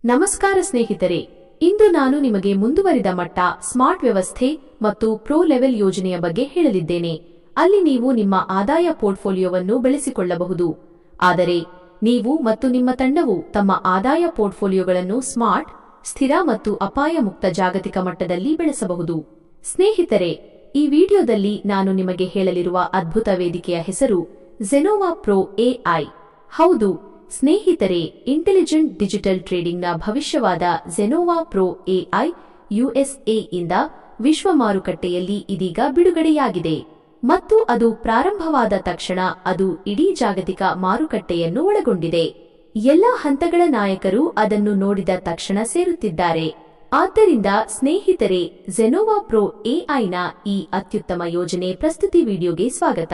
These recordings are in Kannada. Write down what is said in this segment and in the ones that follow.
ನಮಸ್ಕಾರ ಸ್ನೇಹಿತರೆ, ಇಂದು ನಾನು ನಿಮಗೆ ಮುಂದುವರಿದ ಮಟ್ಟ ಸ್ಮಾರ್ಟ್ ವ್ಯವಸ್ಥೆ ಮತ್ತು ಪ್ರೋ ಲೆವೆಲ್ ಯೋಜನೆಯ ಬಗ್ಗೆ ಹೇಳಲಿದ್ದೇನೆ. ಅಲ್ಲಿ ನೀವು ನಿಮ್ಮ ಆದಾಯ ಪೋರ್ಟ್ಫೋಲಿಯೋವನ್ನು ಬೆಳೆಸಿಕೊಳ್ಳಬಹುದು. ಆದರೆ ನೀವು ಮತ್ತು ನಿಮ್ಮ ತಂಡವು ತಮ್ಮ ಆದಾಯ ಪೋರ್ಟ್ಫೋಲಿಯೋಗಳನ್ನು ಸ್ಮಾರ್ಟ್, ಸ್ಥಿರ ಮತ್ತು ಅಪಾಯ ಮುಕ್ತ ಜಾಗತಿಕ ಮಟ್ಟದಲ್ಲಿ ಬೆಳೆಸಬಹುದು. ಸ್ನೇಹಿತರೆ, ಈ ವಿಡಿಯೋದಲ್ಲಿ ನಾನು ನಿಮಗೆ ಹೇಳಲಿರುವ ಅದ್ಭುತ ವೇದಿಕೆಯ ಹೆಸರು ಝೆನೋವಾ ಪ್ರೋ ಎಐ. ಹೌದು ಸ್ನೇಹಿತರೆ, ಇಂಟೆಲಿಜೆಂಟ್ ಡಿಜಿಟಲ್ ಟ್ರೇಡಿಂಗ್ನ ಭವಿಷ್ಯವಾದ ಝೆನೋವಾ ಪ್ರೋ ಎಐ ಯುಎಸ್ಎ ಇಂದ ವಿಶ್ವ ಮಾರುಕಟ್ಟೆಯಲ್ಲಿ ಇದೀಗ ಬಿಡುಗಡೆಯಾಗಿದೆ ಮತ್ತು ಅದು ಪ್ರಾರಂಭವಾದ ತಕ್ಷಣ ಅದು ಇಡೀ ಜಾಗತಿಕ ಮಾರುಕಟ್ಟೆಯನ್ನು ಒಳಗೊಂಡಿದೆ. ಎಲ್ಲಾ ಹಂತಗಳ ನಾಯಕರು ಅದನ್ನು ನೋಡಿದ ತಕ್ಷಣ ಸೇರುತ್ತಿದ್ದಾರೆ. ಆದ್ದರಿಂದ ಸ್ನೇಹಿತರೆ, ಝೆನೋವಾ ಪ್ರೋ ಎಐನ ಈ ಅತ್ಯುತ್ತಮ ಯೋಜನೆ ಪ್ರಸ್ತುತಿ ವಿಡಿಯೋಗೆ ಸ್ವಾಗತ.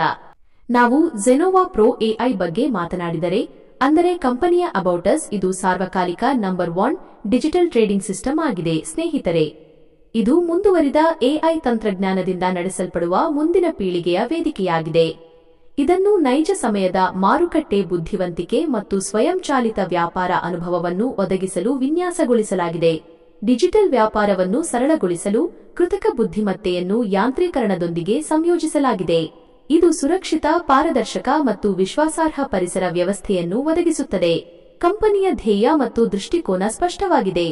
ನಾವು ಝೆನೋವಾ ಪ್ರೋ ಎಐ ಬಗ್ಗೆ ಮಾತನಾಡಿದರೆ ಅಂದರೆ ಕಂಪನಿಯ ಅಬೌಟ್ ಅಸ್, ಇದು ಸಾರ್ವಕಾಲಿಕ ನಂಬರ್ 1 ಡಿಜಿಟಲ್ ಟ್ರೇಡಿಂಗ್ ಸಿಸ್ಟಮ್ ಆಗಿದೆ. ಸ್ನೇಹಿತರೆ, ಇದು ಮುಂದುವರಿದ ಎಐ ತಂತ್ರಜ್ಞಾನದಿಂದ ನಡೆಸಲ್ಪಡುವ ಮುಂದಿನ ಪೀಳಿಗೆಯ ವೇದಿಕೆಯಾಗಿದೆ. ಇದನ್ನು ನೈಜ ಸಮಯದ ಮಾರುಕಟ್ಟೆ ಬುದ್ಧಿವಂತಿಕೆ ಮತ್ತು ಸ್ವಯಂಚಾಲಿತ ವ್ಯಾಪಾರ ಅನುಭವವನ್ನು ಒದಗಿಸಲು ವಿನ್ಯಾಸಗೊಳಿಸಲಾಗಿದೆ. ಡಿಜಿಟಲ್ ವ್ಯಾಪಾರವನ್ನು ಸರಳಗೊಳಿಸಲು ಕೃತಕ ಬುದ್ಧಿಮತ್ತೆಯನ್ನು ಯಾಂತ್ರೀಕರಣದೊಂದಿಗೆ ಸಂಯೋಜಿಸಲಾಗಿದೆ. ಇದು ಸುರಕ್ಷಿತ, ಪಾರದರ್ಶಕ ಮತ್ತು ವಿಶ್ವಾಸಾರ್ಹ ಪರಿಸರ ವ್ಯವಸ್ಥೆಯನ್ನು ಒದಗಿಸುತ್ತದೆ. ಕಂಪನಿಯ ಧ್ಯೇಯ ಮತ್ತು ದೃಷ್ಟಿಕೋನ ಸ್ಪಷ್ಟವಾಗಿದೆ.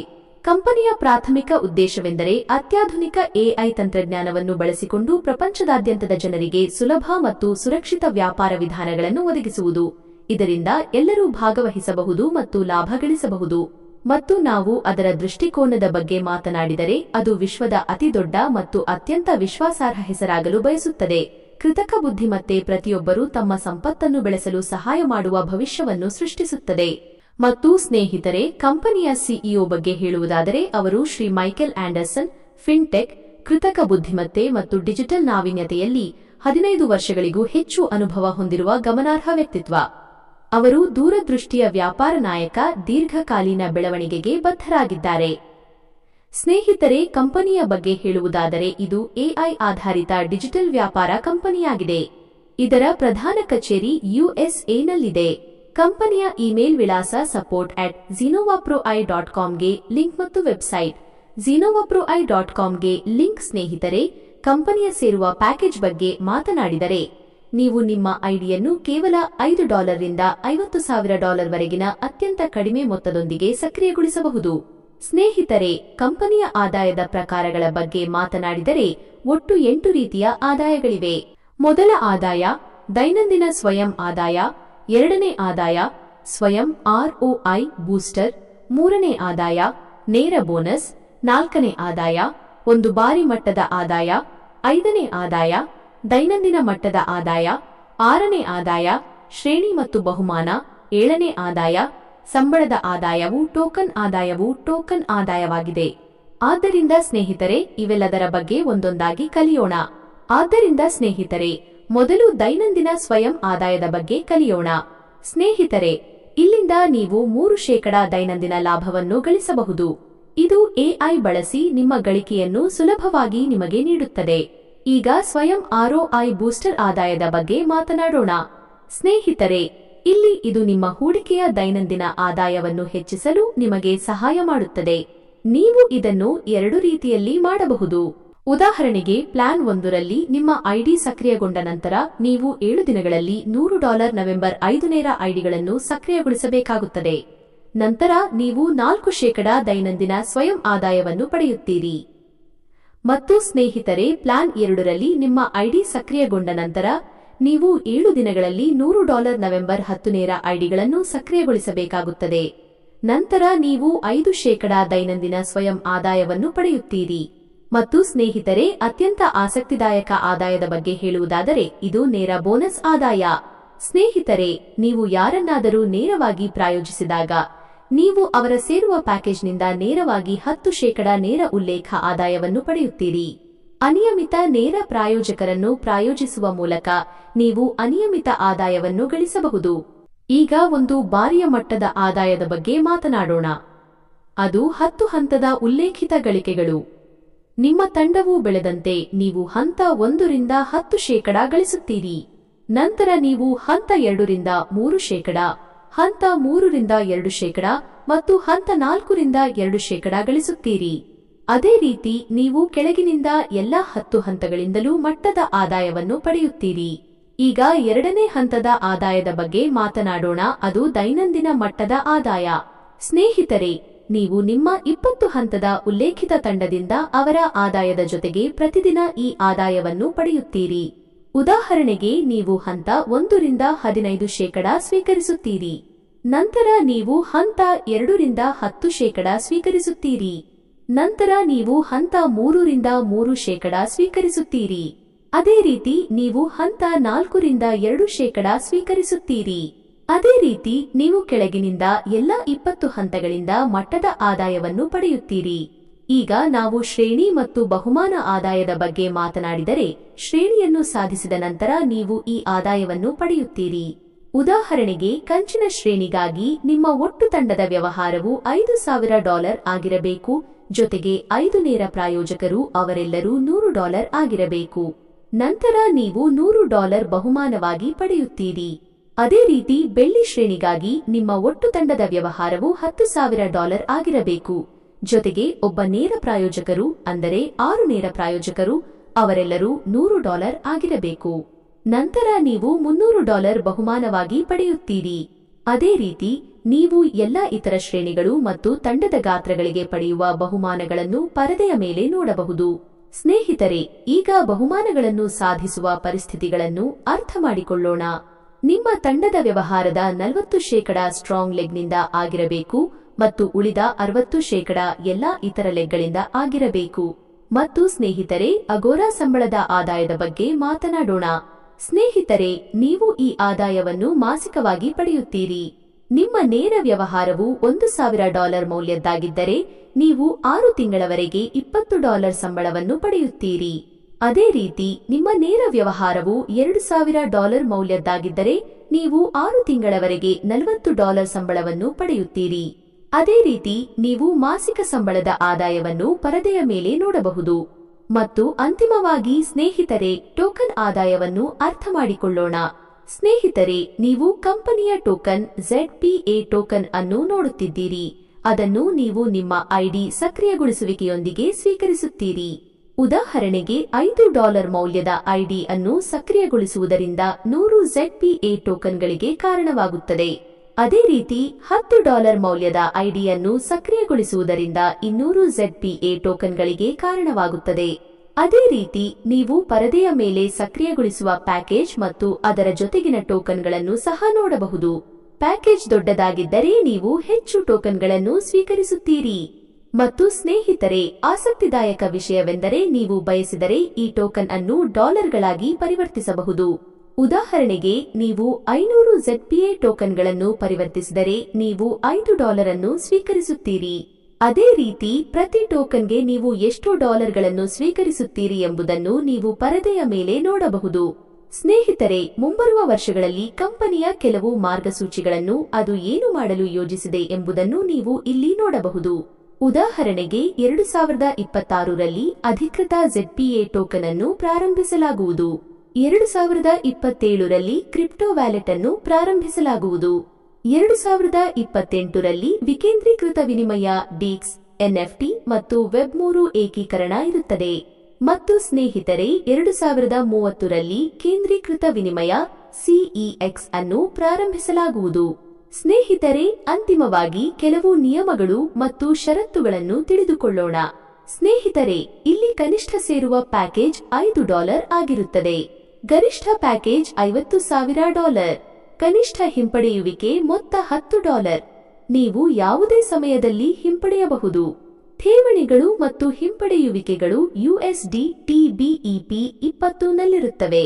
ಕಂಪನಿಯ ಪ್ರಾಥಮಿಕ ಉದ್ದೇಶವೆಂದರೆ ಅತ್ಯಾಧುನಿಕ ಎಐ ತಂತ್ರಜ್ಞಾನವನ್ನು ಬಳಸಿಕೊಂಡು ಪ್ರಪಂಚದಾದ್ಯಂತದ ಜನರಿಗೆ ಸುಲಭ ಮತ್ತು ಸುರಕ್ಷಿತ ವ್ಯಾಪಾರ ವಿಧಾನಗಳನ್ನು ಒದಗಿಸುವುದು. ಇದರಿಂದ ಎಲ್ಲರೂ ಭಾಗವಹಿಸಬಹುದು ಮತ್ತು ಲಾಭ ಗಳಿಸಬಹುದು. ಮತ್ತು ನಾವು ಅದರ ದೃಷ್ಟಿಕೋನದ ಬಗ್ಗೆ ಮಾತನಾಡಿದರೆ ಅದು ವಿಶ್ವದ ಅತಿದೊಡ್ಡ ಮತ್ತು ಅತ್ಯಂತ ವಿಶ್ವಾಸಾರ್ಹ ಹೆಸರಾಗಲು ಬಯಸುತ್ತದೆ. ಕೃತಕ ಬುದ್ಧಿಮತ್ತೆ ಪ್ರತಿಯೊಬ್ಬರೂ ತಮ್ಮ ಸಂಪತ್ತನ್ನು ಬೆಳೆಸಲು ಸಹಾಯ ಮಾಡುವ ಭವಿಷ್ಯವನ್ನು ಸೃಷ್ಟಿಸುತ್ತದೆ. ಮತ್ತು ಸ್ನೇಹಿತರೆ, ಕಂಪನಿಯ ಸಿಇಒ ಬಗ್ಗೆ ಹೇಳುವುದಾದರೆ ಅವರು ಶ್ರೀ ಮೈಕೆಲ್ ಆಂಡರ್ಸನ್, ಫಿನ್ಟೆಕ್, ಕೃತಕ ಬುದ್ಧಿಮತ್ತೆ ಮತ್ತು ಡಿಜಿಟಲ್ ನಾವೀನ್ಯತೆಯಲ್ಲಿ 15 ವರ್ಷಗಳಿಗೂ ಹೆಚ್ಚು ಅನುಭವ ಹೊಂದಿರುವ ಗಮನಾರ್ಹ ವ್ಯಕ್ತಿತ್ವ. ಅವರು ದೂರದೃಷ್ಟಿಯ ವ್ಯಾಪಾರ ನಾಯಕ, ದೀರ್ಘಕಾಲೀನ ಬೆಳವಣಿಗೆಗೆ ಬದ್ಧರಾಗಿದ್ದಾರೆ. ಸ್ನೇಹಿತರೆ, ಕಂಪನಿಯ ಬಗ್ಗೆ ಹೇಳುವುದಾದರೆ ಇದು ಎಐ ಆಧಾರಿತ ಡಿಜಿಟಲ್ ವ್ಯಾಪಾರ ಕಂಪನಿಯಾಗಿದೆ. ಇದರ ಪ್ರಧಾನ ಕಚೇರಿ ಯುಎಸ್ಎನಲ್ಲಿದೆ. ಕಂಪನಿಯ ಇಮೇಲ್ ವಿಳಾಸ support@zenovaproi.com ಗೆ ಲಿಂಕ್ ಮತ್ತು ವೆಬ್ಸೈಟ್ zenovaproi.com ಗೆ ಲಿಂಕ್. ಸ್ನೇಹಿತರೆ, ಕಂಪನಿಯ ಸೇರುವ ಪ್ಯಾಕೇಜ್ ಬಗ್ಗೆ ಮಾತನಾಡಿದರೆ ನೀವು ನಿಮ್ಮ ಐಡಿಯನ್ನು ಕೇವಲ $5 ರಿಂದ $50,000 ವರೆಗಿನ ಅತ್ಯಂತ ಕಡಿಮೆ ಮೊತ್ತದೊಂದಿಗೆ ಸಕ್ರಿಯಗೊಳಿಸಬಹುದು. ಸ್ನೇಹಿತರೆ, ಕಂಪನಿಯ ಆದಾಯದ ಪ್ರಕಾರಗಳ ಬಗ್ಗೆ ಮಾತನಾಡಿದರೆ ಒಟ್ಟು 8 ರೀತಿಯ ಆದಾಯಗಳಿವೆ. ಮೊದಲ ಆದಾಯ ದೈನಂದಿನ ಸ್ವಯಂ ಆದಾಯ, ಎರಡನೇ ಆದಾಯ ಸ್ವಯಂ ಆರ್ಒಐ ಬೂಸ್ಟರ್, ಮೂರನೇ ಆದಾಯ ನೇರ ಬೋನಸ್, ನಾಲ್ಕನೇ ಆದಾಯ ಒಂದು ಬಾರಿ ಮಟ್ಟದ ಆದಾಯ, ಐದನೇ ಆದಾಯ ದೈನಂದಿನ ಮಟ್ಟದ ಆದಾಯ, ಆರನೇ ಆದಾಯ ಶ್ರೇಣಿ ಮತ್ತು ಬಹುಮಾನ, ಏಳನೇ ಆದಾಯ ಸಂಬಳದ ಆದಾಯವು ಟೋಕನ್ ಆದಾಯವಾಗಿದೆ. ಆದ್ದರಿಂದ ಸ್ನೇಹಿತರೆ, ಇವೆಲ್ಲದರ ಬಗ್ಗೆ ಒಂದೊಂದಾಗಿ ಕಲಿಯೋಣ. ಆದ್ದರಿಂದ ಸ್ನೇಹಿತರೆ, ಮೊದಲು ದೈನಂದಿನ ಸ್ವಯಂ ಆದಾಯದ ಬಗ್ಗೆ ಕಲಿಯೋಣ. ಸ್ನೇಹಿತರೆ, ಇಲ್ಲಿಂದ ನೀವು 3% ದೈನಂದಿನ ಲಾಭವನ್ನು ಗಳಿಸಬಹುದು. ಇದು ಎಐ ಬಳಸಿ ನಿಮ್ಮ ಗಳಿಕೆಯನ್ನು ಸುಲಭವಾಗಿ ನಿಮಗೆ ನೀಡುತ್ತದೆ. ಈಗ ಸ್ವಯಂ ಆರ್ಒಐ ಬೂಸ್ಟರ್ ಆದಾಯದ ಬಗ್ಗೆ ಮಾತನಾಡೋಣ. ಸ್ನೇಹಿತರೆ, ಇಲ್ಲಿ ಇದು ನಿಮ್ಮ ಹೂಡಿಕೆಯ ದೈನಂದಿನ ಆದಾಯವನ್ನು ಹೆಚ್ಚಿಸಲು ನಿಮಗೆ ಸಹಾಯ ಮಾಡುತ್ತದೆ. ನೀವು ಇದನ್ನು 2 ರೀತಿಯಲ್ಲಿ ಮಾಡಬಹುದು. ಉದಾಹರಣೆಗೆ, ಪ್ಲಾನ್ 1ರಲ್ಲಿ ನಿಮ್ಮ ಐಡಿ ಸಕ್ರಿಯಗೊಂಡ ನಂತರ ನೀವು 7 ದಿನಗಳಲ್ಲಿ $100 ನವೆಂಬರ್ 5 ಐಡಿಗಳನ್ನು ಸಕ್ರಿಯಗೊಳಿಸಬೇಕಾಗುತ್ತದೆ. ನಂತರ ನೀವು 4% ದೈನಂದಿನ ಸ್ವಯಂ ಆದಾಯವನ್ನು ಪಡೆಯುತ್ತೀರಿ. ಮತ್ತು ಸ್ನೇಹಿತರೆ, ಪ್ಲಾನ್ 2ರಲ್ಲಿ ನಿಮ್ಮ ಐಡಿ ಸಕ್ರಿಯಗೊಂಡ ನಂತರ ನೀವು 7 ದಿನಗಳಲ್ಲಿ $100 ನವೆಂಬರ್ 10 ಐಡಿಗಳನ್ನು ಸಕ್ರಿಯಗೊಳಿಸಬೇಕಾಗುತ್ತದೆ. ನಂತರ ನೀವು 5% ದೈನಂದಿನ ಸ್ವಯಂ ಆದಾಯವನ್ನು ಪಡೆಯುತ್ತೀರಿ. ಮತ್ತು ಸ್ನೇಹಿತರೆ, ಅತ್ಯಂತ ಆಸಕ್ತಿದಾಯಕ ಆದಾಯದ ಬಗ್ಗೆ ಹೇಳುವುದಾದರೆ ಇದು ನೇರ ಬೋನಸ್ ಆದಾಯ. ಸ್ನೇಹಿತರೆ, ನೀವು ಯಾರನ್ನಾದರೂ ನೇರವಾಗಿ ಪ್ರಾಯೋಜಿಸಿದಾಗ ನೀವು ಅವರ ಸೇರುವ ಪ್ಯಾಕೇಜ್ನಿಂದ ನೇರವಾಗಿ 10% ನೇರ ಉಲ್ಲೇಖ ಆದಾಯವನ್ನು ಪಡೆಯುತ್ತೀರಿ. ಅನಿಯಮಿತ ನೇರ ಪ್ರಾಯೋಜಕರನ್ನು ಪ್ರಾಯೋಜಿಸುವ ಮೂಲಕ ನೀವು ಅನಿಯಮಿತ ಆದಾಯವನ್ನು ಗಳಿಸಬಹುದು. ಈಗ ಒಂದು ಬಾರಿಯ ಮಟ್ಟದ ಆದಾಯದ ಬಗ್ಗೆ ಮಾತನಾಡೋಣ. ಅದು 10 ಹಂತದ ಉಲ್ಲೇಖಿತ ಗಳಿಕೆಗಳು. ನಿಮ್ಮ ತಂಡವು ಬೆಳೆದಂತೆ ನೀವು ಹಂತ 1 ರಿಂದ 10% ಗಳಿಸುತ್ತೀರಿ. ನಂತರ ನೀವು ಹಂತ 2 ರಿಂದ 3%, ಹಂತ 3 ರಿಂದ 2% ಮತ್ತು ಹಂತ 4ರಿಂದ 2% ಗಳಿಸುತ್ತೀರಿ. ಅದೇ ರೀತಿ ನೀವು ಕೆಳಗಿನಿಂದ ಎಲ್ಲ 10 ಹಂತಗಳಿಂದಲೂ ಮಟ್ಟದ ಆದಾಯವನ್ನು ಪಡೆಯುತ್ತೀರಿ. ಈಗ 2ನೇ ಹಂತದ ಆದಾಯದ ಬಗ್ಗೆ ಮಾತನಾಡೋಣ, ಅದು ದೈನಂದಿನ ಮಟ್ಟದ ಆದಾಯ. ಸ್ನೇಹಿತರೆ, ನೀವು ನಿಮ್ಮ 20 ಹಂತದ ಉಲ್ಲೇಖಿತ ತಂಡದಿಂದ ಅವರ ಆದಾಯದ ಜೊತೆಗೆ ಪ್ರತಿದಿನ ಈ ಆದಾಯವನ್ನು ಪಡೆಯುತ್ತೀರಿ. ಉದಾಹರಣೆಗೆ, ನೀವು ಹಂತ 1ರಿಂದ 15% ಸ್ವೀಕರಿಸುತ್ತೀರಿ. ನಂತರ ನೀವು ಹಂತ 2ರಿಂದ 10% ಸ್ವೀಕರಿಸುತ್ತೀರಿ. ನಂತರ ನೀವು ಹಂತ 3ರಿಂದ 3% ಸ್ವೀಕರಿಸುತ್ತೀರಿ. ಅದೇ ರೀತಿ ನೀವು ಹಂತ 4ರಿಂದ 2% ಸ್ವೀಕರಿಸುತ್ತೀರಿ. ಅದೇ ರೀತಿ ನೀವು ಕೆಳಗಿನಿಂದ ಎಲ್ಲ 20 ಹಂತಗಳಿಂದ ಮಟ್ಟದ ಆದಾಯವನ್ನು ಪಡೆಯುತ್ತೀರಿ. ಈಗ ನಾವು ಶ್ರೇಣಿ ಮತ್ತು ಬಹುಮಾನ ಆದಾಯದ ಬಗ್ಗೆ ಮಾತನಾಡಿದರೆ, ಶ್ರೇಣಿಯನ್ನು ಸಾಧಿಸಿದ ನಂತರ ನೀವು ಈ ಆದಾಯವನ್ನು ಪಡೆಯುತ್ತೀರಿ. ಉದಾಹರಣೆಗೆ, ಕಂಚಿನ ಶ್ರೇಣಿಗಾಗಿ ನಿಮ್ಮ ಒಟ್ಟು ತಂಡದ ವ್ಯವಹಾರವು $5,000 ಆಗಿರಬೇಕು, ಜೊತೆಗೆ 5 ನೇರ ಪ್ರಾಯೋಜಕರು, ಅವರೆಲ್ಲರೂ $100 ಆಗಿರಬೇಕು. ನಂತರ ನೀವು $100 ಬಹುಮಾನವಾಗಿ ಪಡೆಯುತ್ತೀರಿ. ಅದೇ ರೀತಿ ಬೆಳ್ಳಿ ಶ್ರೇಣಿಗಾಗಿ ನಿಮ್ಮ ಒಟ್ಟು ತಂಡದ ವ್ಯವಹಾರವು $10,000 ಆಗಿರಬೇಕು, ಜೊತೆಗೆ ಒಬ್ಬ ನೇರ ಪ್ರಾಯೋಜಕರು, ಅಂದರೆ 6 ನೇರ ಪ್ರಾಯೋಜಕರು, ಅವರೆಲ್ಲರೂ $100 ಆಗಿರಬೇಕು. ನಂತರ ನೀವು $300 ಬಹುಮಾನವಾಗಿ ಪಡೆಯುತ್ತೀರಿ. ಅದೇ ರೀತಿ ನೀವು ಎಲ್ಲ ಇತರ ಶ್ರೇಣಿಗಳು ಮತ್ತು ತಂಡದ ಗಾತ್ರಗಳಿಗೆ ಪಡೆಯುವ ಬಹುಮಾನಗಳನ್ನು ಪರದೆಯ ಮೇಲೆ ನೋಡಬಹುದು. ಸ್ನೇಹಿತರೆ, ಈಗ ಬಹುಮಾನಗಳನ್ನು ಸಾಧಿಸುವ ಪರಿಸ್ಥಿತಿಗಳನ್ನು ಅರ್ಥಮಾಡಿಕೊಳ್ಳೋಣ. ನಿಮ್ಮ ತಂಡದ ವ್ಯವಹಾರದ 40% ಸ್ಟ್ರಾಂಗ್ ಲೆಗ್ನಿಂದ ಆಗಿರಬೇಕು ಮತ್ತು ಉಳಿದ 60% ಎಲ್ಲ ಇತರ ಲೆಗ್ಗಳಿಂದ ಆಗಿರಬೇಕು. ಮತ್ತು ಸ್ನೇಹಿತರೆ, ಅಗೋರಾ ಸಂಬಳದ ಆದಾಯದ ಬಗ್ಗೆ ಮಾತನಾಡೋಣ. ಸ್ನೇಹಿತರೆ, ನೀವು ಈ ಆದಾಯವನ್ನು ಮಾಸಿಕವಾಗಿ ಪಡೆಯುತ್ತೀರಿ. ನಿಮ್ಮ ನೇರ ವ್ಯವಹಾರವು $1,000 ಮೌಲ್ಯದ್ದಾಗಿದ್ದರೆ ನೀವು 6 ತಿಂಗಳವರೆಗೆ $20 ಸಂಬಳವನ್ನು ಪಡೆಯುತ್ತೀರಿ. ಅದೇ ರೀತಿ ನಿಮ್ಮ ನೇರ ವ್ಯವಹಾರವು $2,000 ಮೌಲ್ಯದ್ದಾಗಿದ್ದರೆ ನೀವು 6 ತಿಂಗಳವರೆಗೆ $40 ಸಂಬಳವನ್ನು ಪಡೆಯುತ್ತೀರಿ. ಅದೇ ರೀತಿ ನೀವು ಮಾಸಿಕ ಸಂಬಳದ ಆದಾಯವನ್ನು ಪರದೆಯ ಮೇಲೆ ನೋಡಬಹುದು. ಮತ್ತು ಅಂತಿಮವಾಗಿ ಸ್ನೇಹಿತರೆ, ಟೋಕನ್ ಆದಾಯವನ್ನು ಅರ್ಥಮಾಡಿಕೊಳ್ಳೋಣ. ಸ್ನೇಹಿತರೆ, ನೀವು ಕಂಪನಿಯ ಟೋಕನ್ ZPA ಟೋಕನ್ ಅನ್ನು ನೋಡುತ್ತಿದ್ದೀರಿ. ಅದನ್ನು ನೀವು ನಿಮ್ಮ ಐಡಿ ಸಕ್ರಿಯಗೊಳಿಸುವಿಕೆಯೊಂದಿಗೆ ಸ್ವೀಕರಿಸುತ್ತೀರಿ. ಉದಾಹರಣೆಗೆ, $5 ಮೌಲ್ಯದ ಐಡಿ ಅನ್ನು ಸಕ್ರಿಯಗೊಳಿಸುವುದರಿಂದ 100 ZPA ಟೋಕನ್ಗಳಿಗೆ ಕಾರಣವಾಗುತ್ತದೆ. ಅದೇ ರೀತಿ $10 ಮೌಲ್ಯದ ಐಡಿಯನ್ನು ಸಕ್ರಿಯಗೊಳಿಸುವುದರಿಂದ 200 ZPA ಟೋಕನ್ಗಳಿಗೆ ಕಾರಣವಾಗುತ್ತದೆ. ಅದೇ ರೀತಿ ನೀವು ಪರದೆಯ ಮೇಲೆ ಸಕ್ರಿಯಗೊಳಿಸುವ ಪ್ಯಾಕೇಜ್ ಮತ್ತು ಅದರ ಜೊತೆಗಿನ ಟೋಕನ್ಗಳನ್ನು ಸಹ ನೋಡಬಹುದು. ಪ್ಯಾಕೇಜ್ ದೊಡ್ಡದಾಗಿದ್ದರೆ ನೀವು ಹೆಚ್ಚು ಟೋಕನ್ಗಳನ್ನು ಸ್ವೀಕರಿಸುತ್ತೀರಿ. ಮತ್ತು ಸ್ನೇಹಿತರೆ, ಆಸಕ್ತಿದಾಯಕ ವಿಷಯವೆಂದರೆ ನೀವು ಬಯಸಿದರೆ ಈ ಟೋಕನ್ ಅನ್ನು ಡಾಲರ್ಗಳಾಗಿ ಪರಿವರ್ತಿಸಬಹುದು. ಉದಾಹರಣೆಗೆ, ನೀವು 500 ZPA ಟೋಕನ್ಗಳನ್ನು ಪರಿವರ್ತಿಸಿದರೆ ನೀವು $5 ಅನ್ನು ಸ್ವೀಕರಿಸುತ್ತೀರಿ. ಅದೇ ರೀತಿ ಪ್ರತಿ ಟೋಕನ್ಗೆ ನೀವು ಎಷ್ಟು ಡಾಲರ್ಗಳನ್ನು ಸ್ವೀಕರಿಸುತ್ತೀರಿ ಎಂಬುದನ್ನು ನೀವು ಪರದೆಯ ಮೇಲೆ ನೋಡಬಹುದು. ಸ್ನೇಹಿತರೆ, ಮುಂಬರುವ ವರ್ಷಗಳಲ್ಲಿ ಕಂಪನಿಯ ಕೆಲವು ಮಾರ್ಗಸೂಚಿಗಳನ್ನು ಅದು ಏನು ಮಾಡಲು ಯೋಜಿಸಿದೆ ಎಂಬುದನ್ನು ನೀವು ಇಲ್ಲಿ ನೋಡಬಹುದು. ಉದಾಹರಣೆಗೆ, 2026ರಲ್ಲಿ ಅಧಿಕೃತ ZPA ಟೋಕನ್ ಅನ್ನು ಪ್ರಾರಂಭಿಸಲಾಗುವುದು. 2027ರಲ್ಲಿ ಕ್ರಿಪ್ಟೋ ವ್ಯಾಲೆಟ್ ಅನ್ನು ಪ್ರಾರಂಭಿಸಲಾಗುವುದು. 2028ರಲ್ಲಿ ವಿಕೇಂದ್ರೀಕೃತ ವಿನಿಮಯ DEX, NFT ಮತ್ತು ವೆಬ್3 ಏಕೀಕರಣ ಇರುತ್ತದೆ. ಮತ್ತು ಸ್ನೇಹಿತರೆ, 2030ರಲ್ಲಿ ಕೇಂದ್ರೀಕೃತ ವಿನಿಮಯ CEX ಅನ್ನು ಪ್ರಾರಂಭಿಸಲಾಗುವುದು. ಸ್ನೇಹಿತರೆ, ಅಂತಿಮವಾಗಿ ಕೆಲವು ನಿಯಮಗಳು ಮತ್ತು ಷರತ್ತುಗಳನ್ನು ತಿಳಿದುಕೊಳ್ಳೋಣ. ಸ್ನೇಹಿತರೆ, ಇಲ್ಲಿ ಕನಿಷ್ಠ ಸೇರುವ ಪ್ಯಾಕೇಜ್ $5 ಆಗಿರುತ್ತದೆ. ಗರಿಷ್ಠ ಪ್ಯಾಕೇಜ್ $50,000. ಕನಿಷ್ಠ ಹಿಂಪಡೆಯುವಿಕೆ ಮೊತ್ತ $10. ನೀವು ಯಾವುದೇ ಸಮಯದಲ್ಲಿ ಹಿಂಪಡೆಯಬಹುದು. ಠೇವಣಿಗಳು ಮತ್ತು ಹಿಂಪಡೆಯುವಿಕೆಗಳು USD TBEP 20 ನಲ್ಲಿರುತ್ತವೆ.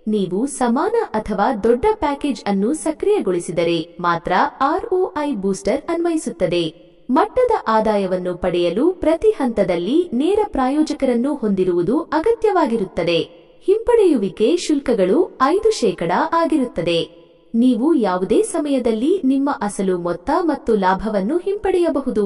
ನೀವು ಸಮಾನ ಅಥವಾ ದೊಡ್ಡ ಪ್ಯಾಕೇಜ್ ಅನ್ನು ಸಕ್ರಿಯಗೊಳಿಸಿದರೆ ಮಾತ್ರ ROI ಬೂಸ್ಟರ್ ಅನ್ವಯಿಸುತ್ತದೆ. ಮಟ್ಟದ ಆದಾಯವನ್ನು ಪಡೆಯಲು ಪ್ರತಿ ಹಂತದಲ್ಲಿ ನೇರ ಪ್ರಾಯೋಜಕರನ್ನು ಹೊಂದಿರುವುದು ಅಗತ್ಯವಾಗಿರುತ್ತದೆ. ಹಿಂಪಡೆಯುವಿಕೆ ಶುಲ್ಕಗಳು 5% ಆಗಿರುತ್ತದೆ. ನೀವು ಯಾವುದೇ ಸಮಯದಲ್ಲಿ ನಿಮ್ಮ ಅಸಲು ಮೊತ್ತ ಮತ್ತು ಲಾಭವನ್ನು ಹಿಂಪಡೆಯಬಹುದು.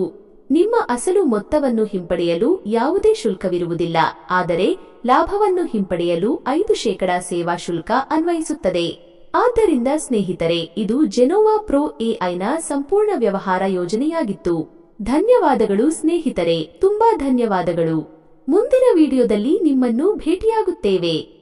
ನಿಮ್ಮ ಅಸಲು ಮೊತ್ತವನ್ನು ಹಿಂಪಡೆಯಲು ಯಾವುದೇ ಶುಲ್ಕವಿರುವುದಿಲ್ಲ, ಆದರೆ ಲಾಭವನ್ನು ಹಿಂಪಡೆಯಲು 5% ಸೇವಾ ಶುಲ್ಕ ಅನ್ವಯಿಸುತ್ತದೆ. ಆದ್ದರಿಂದ ಸ್ನೇಹಿತರೆ, ಇದು ಜೆನೋವಾ ಪ್ರೋ ಎಐನ ಸಂಪೂರ್ಣ ವ್ಯವಹಾರ ಯೋಜನೆಯಾಗಿತ್ತು. ಧನ್ಯವಾದಗಳು ಸ್ನೇಹಿತರೆ, ತುಂಬಾ ಧನ್ಯವಾದಗಳು. ಮುಂದಿನ ವಿಡಿಯೋದಲ್ಲಿ ನಿಮ್ಮನ್ನು ಭೇಟಿಯಾಗುತ್ತೇವೆ.